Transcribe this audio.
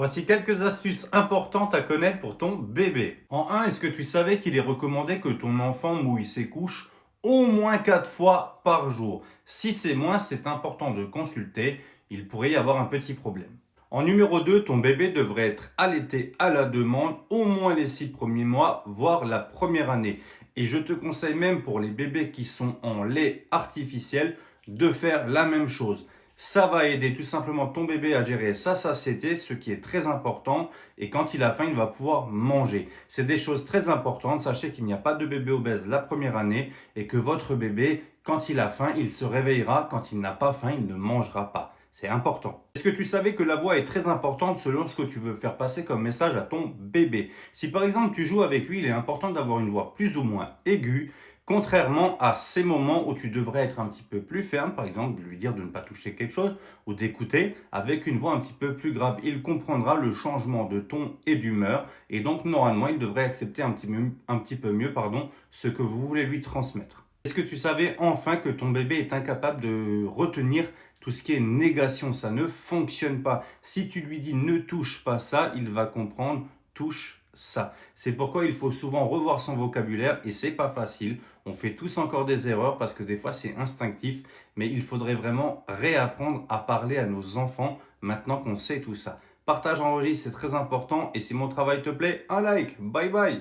Voici quelques astuces importantes à connaître pour ton bébé. En 1, est-ce que tu savais qu'il est recommandé que ton enfant mouille ses couches au moins 4 fois par jour? Si c'est moins, c'est important de consulter, il pourrait y avoir un petit problème. En numéro 2, ton bébé devrait être allaité à la demande au moins les 6 premiers mois, voire la première année. Et je te conseille même pour les bébés qui sont en lait artificiel de faire la même chose. Ça va aider tout simplement ton bébé à gérer sa satiété, ce qui est très important. Et quand il a faim, il va pouvoir manger. C'est des choses très importantes. Sachez qu'il n'y a pas de bébé obèse la première année et que votre bébé, quand il a faim, il se réveillera. Quand il n'a pas faim, il ne mangera pas. C'est important. Est-ce que tu savais que la voix est très importante selon ce que tu veux faire passer comme message à ton bébé? Si par exemple tu joues avec lui, il est important d'avoir une voix plus ou moins aiguë. Contrairement à ces moments où tu devrais être un petit peu plus ferme, par exemple lui dire de ne pas toucher quelque chose ou d'écouter avec une voix un petit peu plus grave. Il comprendra le changement de ton et d'humeur et donc normalement il devrait accepter un petit peu mieux ce que vous voulez lui transmettre. Est-ce que tu savais enfin que ton bébé est incapable de retenir tout ce qui est négation? Ça ne fonctionne pas. Si tu lui dis ne touche pas ça, il va comprendre touche ça. C'est pourquoi il faut souvent revoir son vocabulaire et c'est pas facile. On fait tous encore des erreurs parce que des fois c'est instinctif, mais il faudrait vraiment réapprendre à parler à nos enfants maintenant qu'on sait tout ça. Partage, enregistre, c'est très important et si mon travail te plaît, un like. Bye bye.